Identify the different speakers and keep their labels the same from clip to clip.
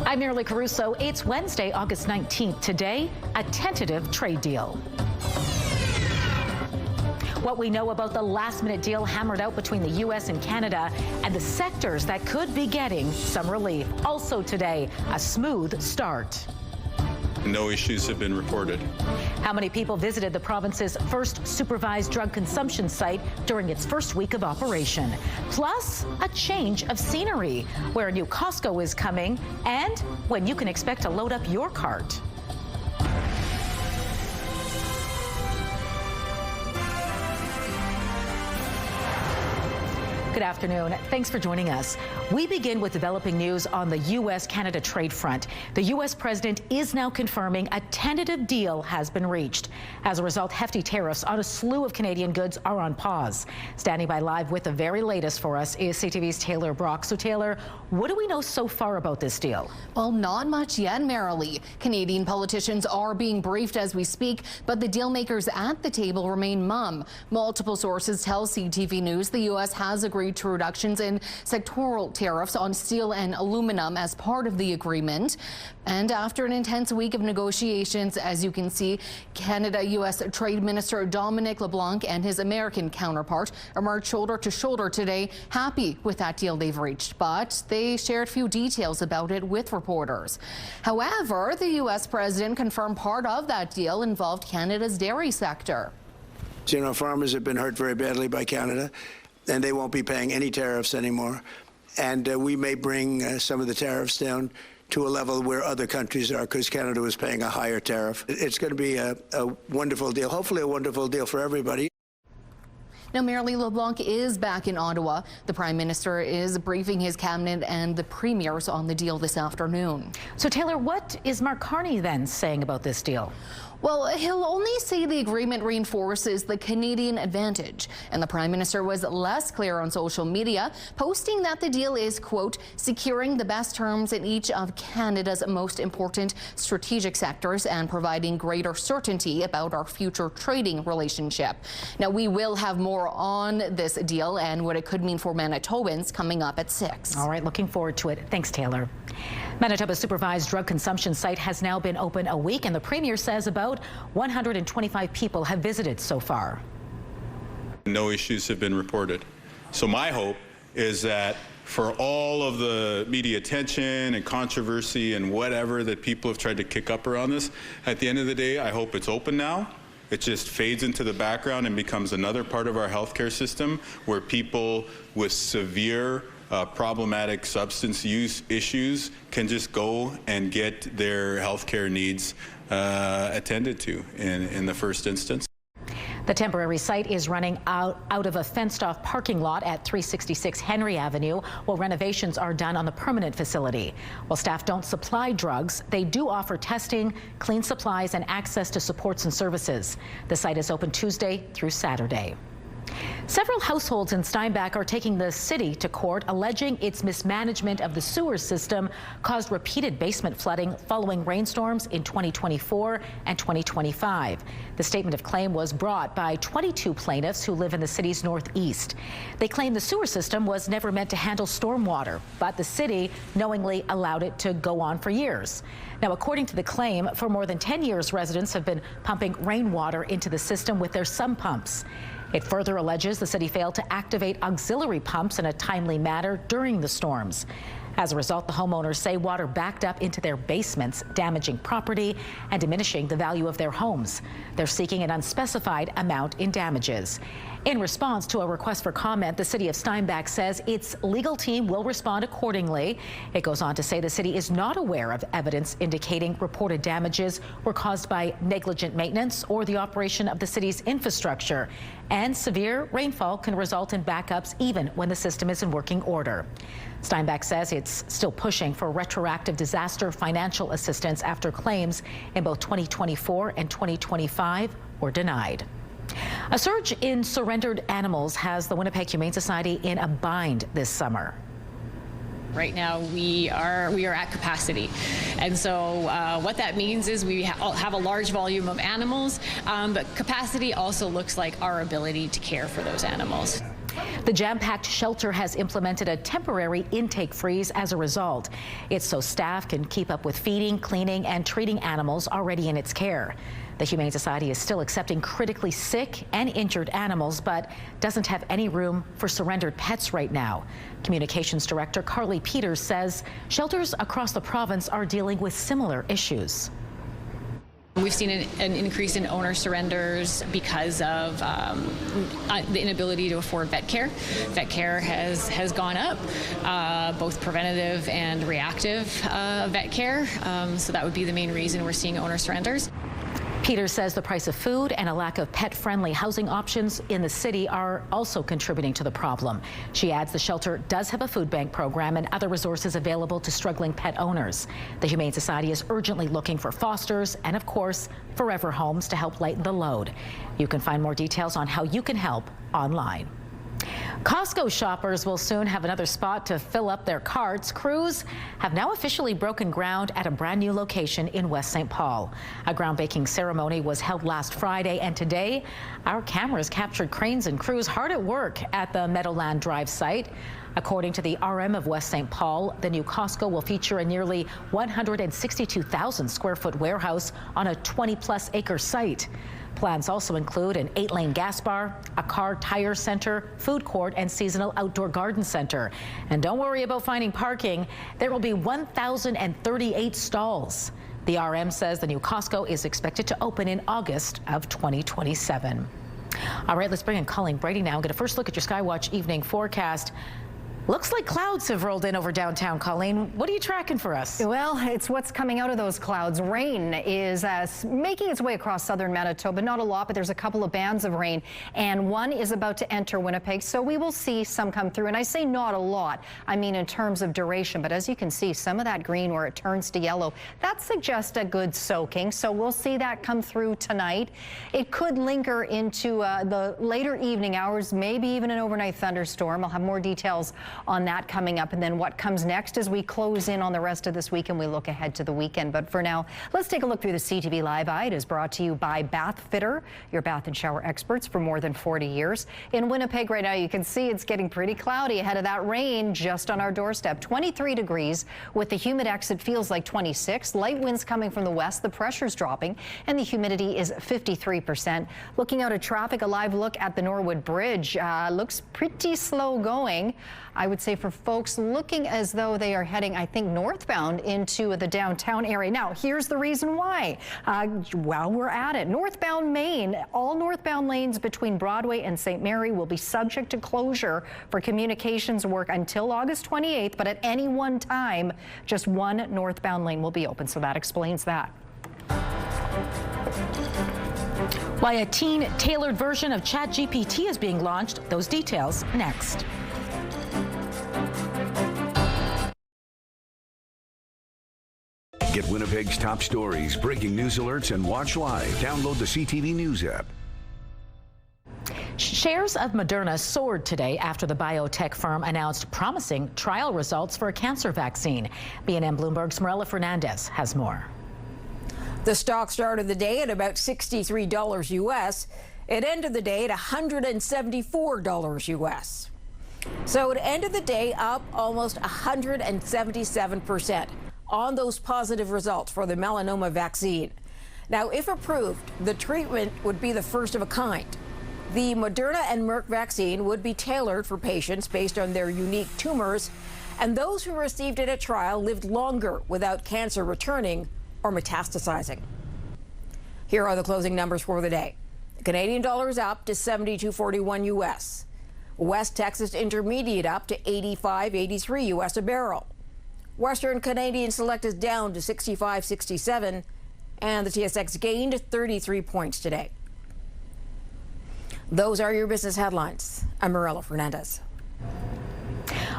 Speaker 1: I'm Merely Caruso. It's Wednesday, August 19th. Today, a tentative trade deal. What we know about the last-minute deal hammered out between the U.S. and Canada and the sectors that could be getting some relief. Also today, a smooth start.
Speaker 2: No issues have been reported.
Speaker 1: How many people visited the province's first supervised drug consumption site during its first week of operation? Plus, a change of scenery, where a new Costco is coming, and when you can expect to load up your cart. Good afternoon. Thanks for joining us. We begin with developing news on the U.S.-Canada trade front. The U.S. president is now confirming a tentative deal has been reached. As a result, hefty tariffs on a slew of Canadian goods are on pause. Standing by live with the very latest for us is CTV's Taylor Brock. So, Taylor, what do we know so far about this deal?
Speaker 3: Well, not much yet, Marilee. Canadian politicians are being briefed as we speak, but the deal makers at the table remain mum. Multiple sources tell CTV News the U.S. has agreed to reductions in sectoral tariffs on steel and aluminum as part of the agreement. And after an intense week of negotiations, as you can see, Canada-U.S. Trade Minister Dominic LeBlanc and his American counterpart emerged shoulder to shoulder today, happy with that deal they've reached. But they shared few details about it with reporters. However, the U.S. president confirmed part of that deal involved Canada's dairy sector.
Speaker 4: You know, farmers have been hurt very badly by Canada, and they won't be paying any tariffs anymore. And we may bring some of the tariffs down to a level where other countries are, because Canada was paying a higher tariff. It's going to be a wonderful deal, hopefully a wonderful deal for everybody.
Speaker 3: Now, Marilee, LeBlanc is back in Ottawa. The Prime Minister is briefing his cabinet and the premiers on the deal this afternoon.
Speaker 1: So, Taylor, what is Mark Carney then saying about this deal?
Speaker 3: Well, he'll only say the agreement reinforces the Canadian advantage. And the Prime Minister was less clear on social media, posting that the deal is, quote, securing the best terms in each of Canada's most important strategic sectors and providing greater certainty about our future trading relationship. Now, we will have more on this deal and what it could mean for Manitobans coming up at 6.
Speaker 1: All right, looking forward to it. Thanks, Taylor. Manitoba's supervised drug consumption site has now been open a week, and the Premier says about 125 people have visited so far.
Speaker 2: No issues have been reported. So my hope is that for all of the media attention and controversy and whatever that people have tried to kick up around this, at the end of the day, I hope it's open now. It just fades into the background and becomes another part of our healthcare system where people with severe problematic substance use issues can just go and get their healthcare needs attended to in the first instance.
Speaker 1: The temporary site is running out of a fenced-off parking lot at 366 Henry Avenue, while renovations are done on the permanent facility. While staff don't supply drugs, they do offer testing, clean supplies, and access to supports and services. The site is open Tuesday through Saturday. Several households in Steinbach are taking the city to court, alleging its mismanagement of the sewer system caused repeated basement flooding following rainstorms in 2024 and 2025. The statement of claim was brought by 22 plaintiffs who live in the city's northeast. They claim the sewer system was never meant to handle stormwater, but the city knowingly allowed it to go on for years. Now, according to the claim, for more than 10 years, residents have been pumping rainwater into the system with their sump pumps. It further alleges the city failed to activate auxiliary pumps in a timely manner during the storms. As a result, the homeowners say water backed up into their basements, damaging property and diminishing the value of their homes. They're seeking an unspecified amount in damages. In response to a request for comment, the city of Steinbach says its legal team will respond accordingly. It goes on to say the city is not aware of evidence indicating reported damages were caused by negligent maintenance or the operation of the city's infrastructure. And severe rainfall can result in backups even when the system is in working order. Steinbach says it's still pushing for retroactive disaster financial assistance after claims in both 2024 and 2025 were denied. A surge in surrendered animals has the Winnipeg Humane Society in a bind this summer.
Speaker 5: Right now we are at capacity, and so what that means is we have a large volume of animals, but capacity also looks like our ability to care for those animals.
Speaker 1: The jam-packed shelter has implemented a temporary intake freeze as a result. It's so staff can keep up with feeding, cleaning, and treating animals already in its care. The Humane Society is still accepting critically sick and injured animals, but doesn't have any room for surrendered pets right now. Communications Director Carly Peters says shelters across the province are dealing with similar issues.
Speaker 5: We've seen an increase in owner surrenders because of the inability to afford vet care. Vet care has gone up, both preventative and reactive vet care. So that would be the main reason we're seeing owner surrenders.
Speaker 1: Peters says the price of food and a lack of pet-friendly housing options in the city are also contributing to the problem. She adds the shelter does have a food bank program and other resources available to struggling pet owners. The Humane Society is urgently looking for fosters and, of course, forever homes to help lighten the load. You can find more details on how you can help online. Costco shoppers will soon have another spot to fill up their carts. Crews have now officially broken ground at a brand new location in West St. Paul. A groundbreaking ceremony was held last Friday, and today our cameras captured cranes and crews hard at work at the Meadowland Drive site. According to the RM of West St. Paul, the new Costco will feature a nearly 162,000 square foot warehouse on a 20-plus acre site. Plans also include an 8-lane gas bar, a car tire center, food court, and seasonal outdoor garden center. And don't worry about finding parking. There will be 1,038 stalls. The RM says the new Costco is expected to open in August of 2027. All right, let's bring in Colleen Brady now and get a first look at your Skywatch evening forecast. Looks like clouds have rolled in over downtown. Colleen, what are you tracking for us?
Speaker 6: Well, it's what's coming out of those clouds. Rain is making its way across southern Manitoba. Not a lot, but there's a couple of bands of rain, and one is about to enter Winnipeg, so we will see some come through. And I say not a lot, I mean in terms of duration, but as you can see, some of that green where it turns to yellow, that suggests a good soaking, so we'll see that come through tonight. It could linger into the later evening hours, maybe even an overnight thunderstorm. I'll have more details on that coming up, and then what comes next as we close in on the rest of this week and we look ahead to the weekend. But for now, let's take a look through the CTV Live Eye. It is brought to you by Bath Fitter, your bath and shower experts for more than 40 years. In Winnipeg right now, you can see it's getting pretty cloudy ahead of that rain just on our doorstep. 23 degrees with the humidex. It feels like 26. Light winds coming from the west. The pressure's dropping and the humidity is 53%. Looking out at traffic, a live look at the Norwood Bridge. Looks pretty slow going. I would say for folks looking as though they are heading, I think, northbound into the downtown area. Now, here's the reason why. While we're at it, northbound Main, all northbound lanes between Broadway and St. Mary will be subject to closure for communications work until August 28th, but at any one time, just one northbound lane will be open. So that explains that.
Speaker 1: Why a teen-tailored version of ChatGPT is being launched. Those details next.
Speaker 7: Get Winnipeg's top stories, breaking news alerts, and watch live. Download the CTV News app.
Speaker 1: Shares of Moderna soared today after the biotech firm announced promising trial results for a cancer vaccine. BNN Bloomberg's Marella Fernandez has more.
Speaker 8: The stock started the day at about $63 US. It ended the day at $174 US. So it ended the day up almost 177%. On those positive results for the melanoma vaccine. Now, if approved, the treatment would be the first of a kind. The Moderna and Merck vaccine would be tailored for patients based on their unique tumors, and those who received it at trial lived longer without cancer returning or metastasizing. Here are the closing numbers for the day. The Canadian dollar is up to 72.41 US. West Texas Intermediate up to 85.83 US a barrel. Western Canadian Select is down to 65.67, and the TSX gained 33 points today. Those are your business headlines. I'm Marella Fernandez.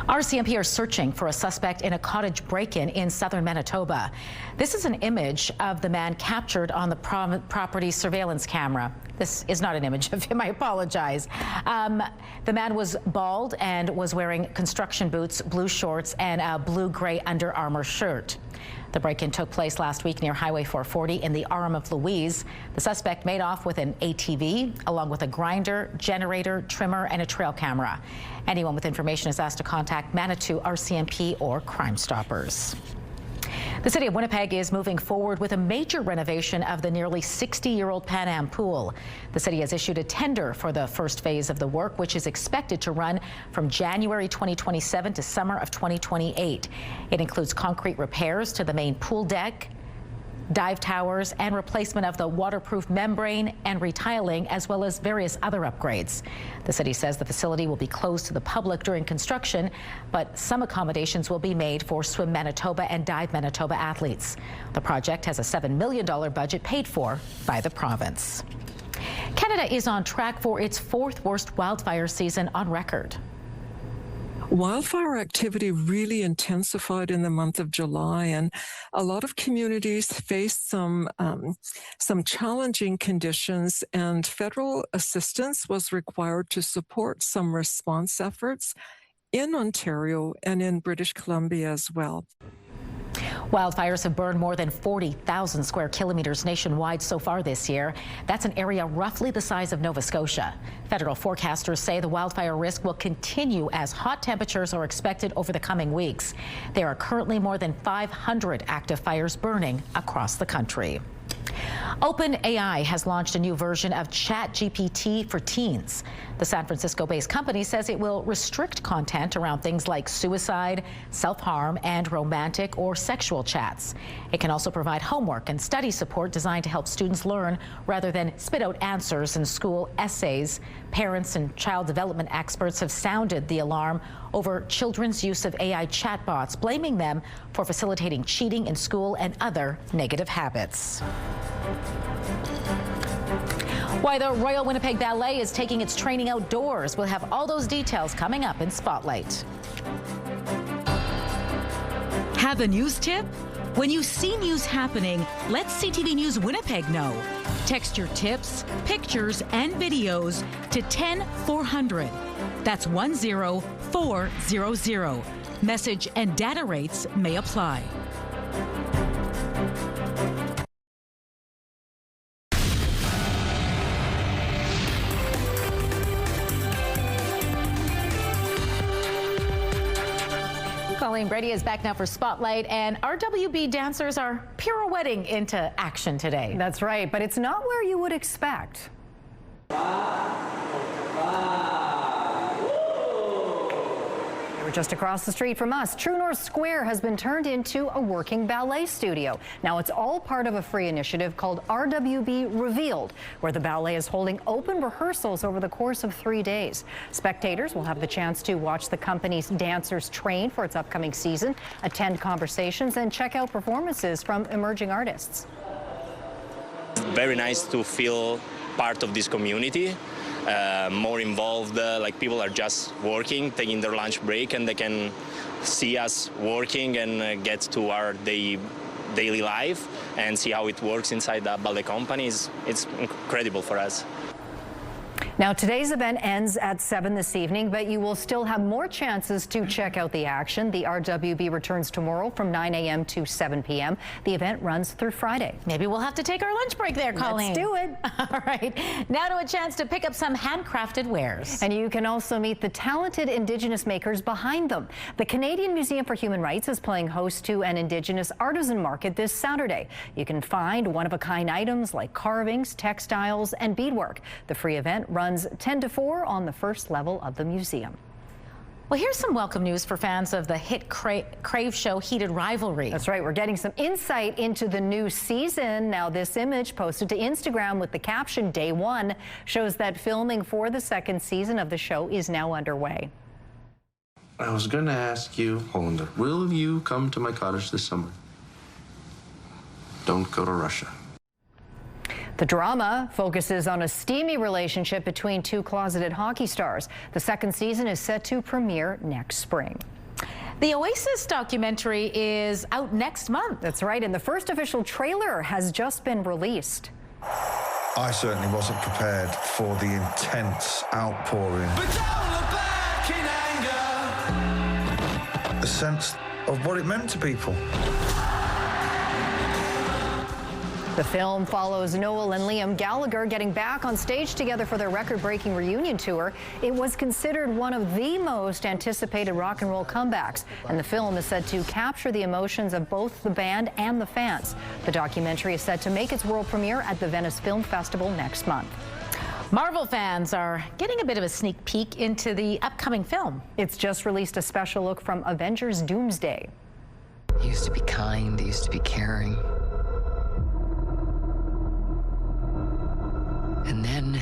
Speaker 1: RCMP are searching for a suspect in a cottage break-in in southern Manitoba. This is an image of the man captured on the property surveillance camera. This is not an image of him, I apologize. The man was bald and was wearing construction boots, blue shorts, and a blue-gray Under Armour shirt. The break-in took place last week near Highway 440 in the arm of Louise. The suspect made off with an ATV, along with a grinder, generator, trimmer, and a trail camera. Anyone with information is asked to contact Manitou RCMP or Crime Stoppers. The city of Winnipeg is moving forward with a major renovation of the nearly 60-year-old Pan Am pool. The city has issued a tender for the first phase of the work, which is expected to run from January 2027 to summer of 2028. It includes concrete repairs to the main pool deck, dive towers, and replacement of the waterproof membrane and retiling, as well as various other upgrades. The city says the facility will be closed to the public during construction, but some accommodations will be made for Swim Manitoba and Dive Manitoba athletes. The project has a $7 million budget paid for by the province. Canada is on track for its fourth worst wildfire season on record.
Speaker 9: Wildfire activity really intensified in the month of July, and a lot of communities faced some challenging conditions, and federal assistance was required to support some response efforts in Ontario and in British Columbia as well.
Speaker 1: Wildfires have burned more than 40,000 square kilometers nationwide so far this year. That's an area roughly the size of Nova Scotia. Federal forecasters say the wildfire risk will continue as hot temperatures are expected over the coming weeks. There are currently more than 500 active fires burning across the country. OpenAI has launched a new version of ChatGPT for teens. The San Francisco-based company says it will restrict content around things like suicide, self-harm, and romantic or sexual chats. It can also provide homework and study support designed to help students learn rather than spit out answers in school essays. Parents and child development experts have sounded the alarm over children's use of AI chatbots, blaming them for facilitating cheating in school and other negative habits. Why the Royal Winnipeg Ballet is taking its training outdoors. We'll have all those details coming up in Spotlight.
Speaker 10: Have a news tip? When you see news happening, let CTV News Winnipeg know. Text your tips, pictures, and videos to 10400. That's 10400. Message and data rates may apply.
Speaker 1: Colleen Brady is back now for Spotlight, and RWB dancers are pirouetting into action today.
Speaker 6: That's right, but it's not where you would expect. Just across the street from us, True North Square has been turned into a working ballet studio. Now it's all part of a free initiative called RWB Revealed, where the ballet is holding open rehearsals over the course of 3 days. Spectators will have the chance to watch the company's dancers train for its upcoming season, attend conversations, and check out performances from emerging artists.
Speaker 11: Very nice to feel part of this community. More involved, like people are just working, taking their lunch break, and they can see us working and get to our daily life and see how it works inside the ballet company. It's incredible for us.
Speaker 6: Now, today's event ends at 7 this evening, but you will still have more chances to check out the action. The RWB returns tomorrow from 9 a.m. to 7 p.m. The event runs through Friday.
Speaker 1: Maybe we'll have to take our lunch break there, Colleen.
Speaker 6: Let's do it.
Speaker 1: All right. Now to a chance to pick up some handcrafted wares.
Speaker 6: And you can also meet the talented Indigenous makers behind them. The Canadian Museum for Human Rights is playing host to an Indigenous artisan market this Saturday. You can find one-of-a-kind items like carvings, textiles, and beadwork. The free event runs 10 to 4 on the first level of the museum.
Speaker 1: Well, here's some welcome news for fans of the hit Crave show Heated Rivalry.
Speaker 6: That's right. We're getting some insight into the new season. Now, this image posted to Instagram with the caption "Day 1" shows that filming for the second season of the show is now underway.
Speaker 12: I was going to ask you, Hollander, will you come to my cottage this summer? Don't go to Russia.
Speaker 6: The drama focuses on a steamy relationship between two closeted hockey stars. The second season is set to premiere next spring.
Speaker 1: The Oasis documentary is out next month.
Speaker 6: That's right, and the first official trailer has just been released.
Speaker 13: I certainly wasn't prepared for the intense outpouring.
Speaker 14: But don't look back in anger.
Speaker 13: The sense of what it meant to people.
Speaker 6: The film follows Noel and Liam Gallagher getting back on stage together for their record-breaking reunion tour. It was considered one of the most anticipated rock and roll comebacks, and the film is said to capture the emotions of both the band and the fans. The documentary is set to make its world premiere at the Venice Film Festival next month.
Speaker 1: Marvel fans are getting a bit of a sneak peek into the upcoming film.
Speaker 6: It's just released a special look from Avengers Doomsday.
Speaker 14: He used to be kind, he used to be caring. And then,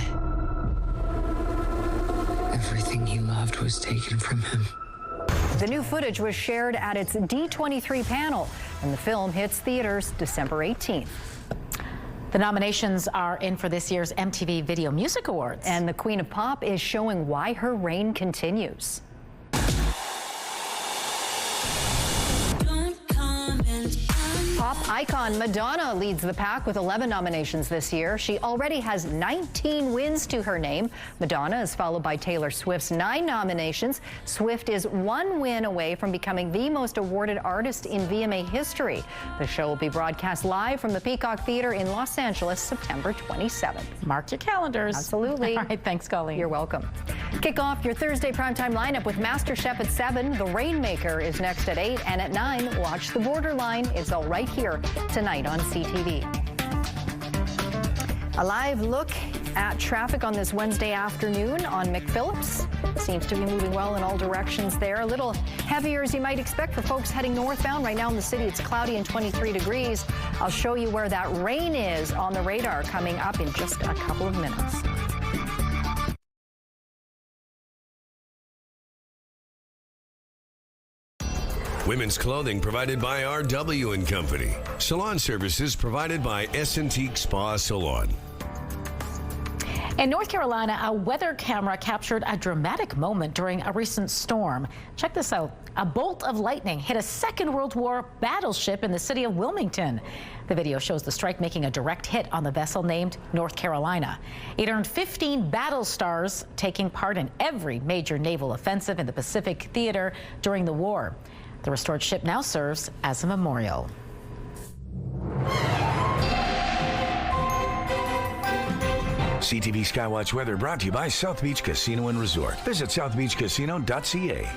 Speaker 14: everything he loved was taken from him.
Speaker 6: The new footage was shared at its D23 panel, and the film hits theaters December 18th.
Speaker 1: The nominations are in for this year's MTV Video Music Awards.
Speaker 6: And the Queen of Pop is showing why her reign continues. Pop icon Madonna leads the pack with 11 nominations this year. She already has 19 wins to her name. Madonna is followed by Taylor Swift's 9 nominations. Swift is 1 win away from becoming the most awarded artist in VMA history. The show will be broadcast live from the Peacock Theater in Los Angeles, September 27th.
Speaker 1: Mark your calendars.
Speaker 6: Absolutely.
Speaker 1: All right, thanks, Colleen.
Speaker 6: You're welcome. Kick off your Thursday primetime lineup with MasterChef at 7. The Rainmaker is next at 8. And at 9, watch The Borderline. It's all right here tonight on CTV. A live look at traffic on this Wednesday afternoon on McPhillips. Seems to be moving well in all directions there. A little heavier as you might expect for folks heading northbound. Right now in the city it's cloudy and 23 degrees. I'll show you where that rain is on the radar coming up in just a couple of minutes.
Speaker 15: Women's clothing provided by RW & Company. Salon services provided by S&T Spa Salon.
Speaker 1: In North Carolina, a weather camera captured a dramatic moment during a recent storm. Check this out. A bolt of lightning hit a Second World War battleship in the city of Wilmington. The video shows the strike making a direct hit on the vessel named North Carolina. It earned 15 battle stars, taking part in every major naval offensive in the Pacific theater during the war. The restored ship now serves as a memorial.
Speaker 7: CTV Skywatch weather brought to you by South Beach Casino and Resort. Visit southbeachcasino.ca.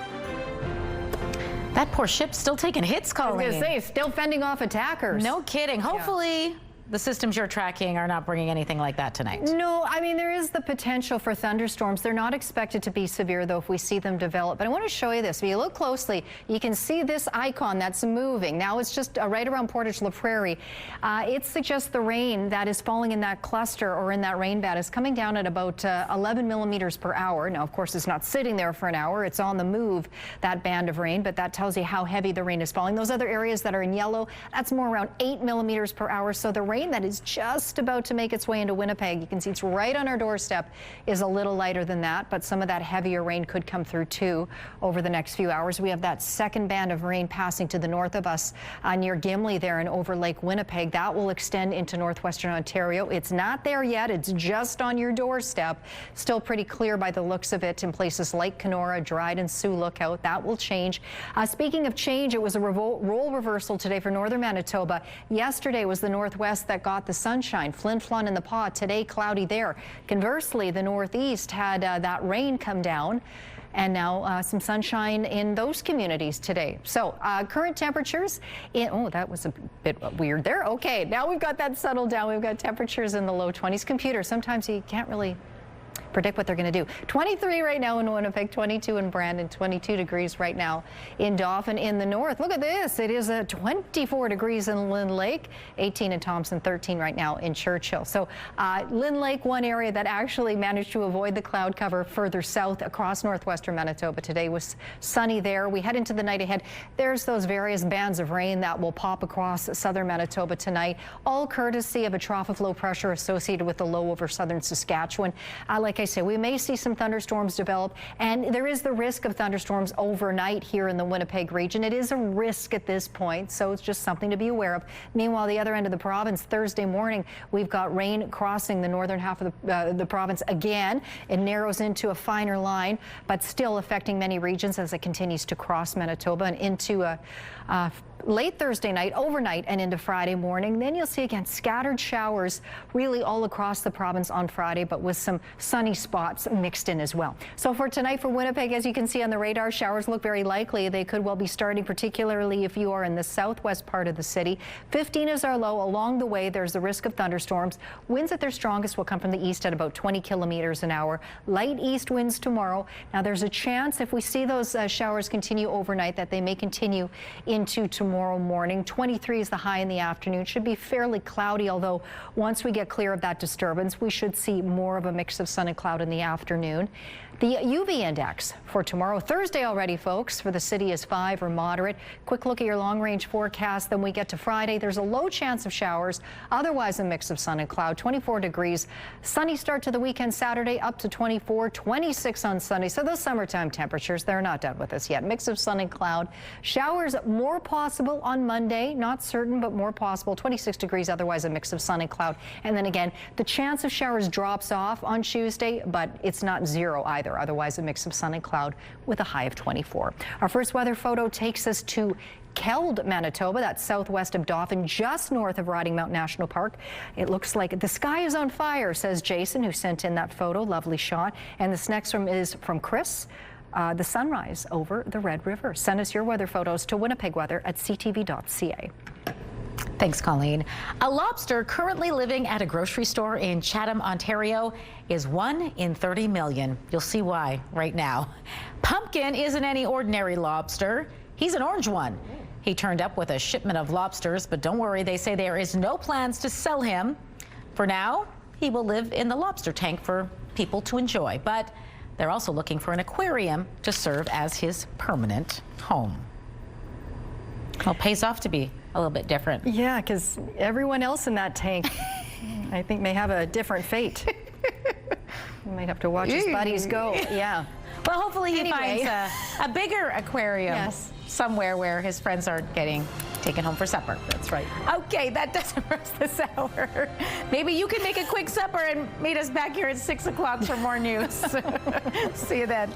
Speaker 1: That poor ship's still taking hits, Colleen.
Speaker 6: I was going to say, still fending off attackers.
Speaker 1: No kidding. Hopefully the systems you're tracking are not bringing anything like that tonight.
Speaker 6: No, I mean, there is the potential for thunderstorms. They're not expected to be severe, though, if we see them develop. But I want to show you this. If you look closely, you can see this icon that's moving. Now it's just right around Portage La Prairie. It suggests the rain that is falling in that cluster or in that rain bed is coming down at about 11 millimeters per hour. Now, of course, it's not sitting there for an hour. It's on the move, that band of rain, but that tells you how heavy the rain is falling. Those other areas that are in yellow, that's more around 8 millimeters per hour. So the rain that is just about to make its way into Winnipeg, you can see it's right on our doorstep, is a little lighter than that, but some of that heavier rain could come through too over the next few hours. We have that second band of rain passing to the north of us near Gimli there and over Lake Winnipeg. That will extend into northwestern Ontario. It's not there yet. It's just on your doorstep. Still pretty clear by the looks of it in places like Kenora, Dryden, Sioux Lookout. That will change. Speaking of change, it was a role reversal today for northern Manitoba. Yesterday was the northwest that got the sunshine. Flin Flon in the Paw, today cloudy there. Conversely, the northeast had that rain come down, and now some sunshine in those communities today. So current temperatures that was a bit weird there. Okay, now we've got that settled down. We've got temperatures in the low 20s. Computer, sometimes you can't really predict what they're going to do. 23 right now in Winnipeg, 22 in Brandon, 22 degrees right now in Dauphin. In the north, look at this. It is 24 degrees in Lynn Lake, 18 in Thompson, 13 right now in Churchill. So Lynn Lake, one area that actually managed to avoid the cloud cover further south across northwestern Manitoba today was sunny there. We head into the night ahead. There's those various bands of rain that will pop across southern Manitoba tonight, all courtesy of a trough of low pressure associated with the low over southern Saskatchewan. Like like I say, we may see some thunderstorms develop, and there is the risk of thunderstorms overnight here in the Winnipeg region. It is a risk at this point, so it's just something to be aware of. Meanwhile, the other end of the province, Thursday morning, we've got rain crossing the northern half of the province again. It narrows into a finer line, but still affecting many regions as it continues to cross Manitoba and into late Thursday night, overnight, and into Friday morning. Then you'll see again scattered showers really all across the province on Friday, but with some sunny spots mixed in as well. So for tonight for Winnipeg, as you can see on the radar, showers look very likely. They could well be starting, particularly if you are in the southwest part of the city. 15 is our low. Along the way, there's the risk of thunderstorms. Winds at their strongest will come from the east at about 20 kilometers an hour. Light east winds tomorrow. Now there's a chance if we see those showers continue overnight that they may continue into tomorrow morning. 23 is the high in the afternoon. Should be fairly cloudy, although once we get clear of that disturbance, we should see more of a mix of sun and cloud in the afternoon. The UV index for tomorrow, Thursday already, folks, for the city is 5 or moderate. Quick look at your long-range forecast. Then we get to Friday. There's a low chance of showers, otherwise a mix of sun and cloud. 24 degrees. Sunny start to the weekend Saturday, up to 24, 26 on Sunday. So those summertime temperatures, they're not done with us yet. Mix of sun and cloud. Showers more possible on Monday. Not certain, but more possible. 26 degrees, otherwise a mix of sun and cloud. And then again, the chance of showers drops off on Tuesday, but it's not zero either. Otherwise a mix of sun and cloud with a high of 24. Our first weather photo takes us to Keld, Manitoba. That's southwest of Dauphin, just north of Riding Mount National Park. It looks like the sky is on fire, says Jason, who sent in that photo. Lovely shot. And this next one is from Chris. The sunrise over the Red River. Send us your weather photos to winnipegweather@ctv.ca.
Speaker 1: Thanks, Colleen. A lobster currently living at a grocery store in Chatham, Ontario is 1 in 30 million. You'll see why right now. Pumpkin isn't any ordinary lobster. He's an orange one. He turned up with a shipment of lobsters, but don't worry, they say there is no plans to sell him. For now, he will live in the lobster tank for people to enjoy, but they're also looking for an aquarium to serve as his permanent home. Well, it pays off to be a little bit different.
Speaker 6: Yeah, because everyone else in that tank, I think, may have a different fate. You might have to watch his buddies go. Yeah.
Speaker 1: Well, hopefully he finds a bigger aquarium somewhere where his friends aren't getting taken home for supper.
Speaker 6: That's right.
Speaker 1: Okay, that does it for us this hour. Maybe you can make a quick supper and meet us back here at 6 o'clock for more news. See you then.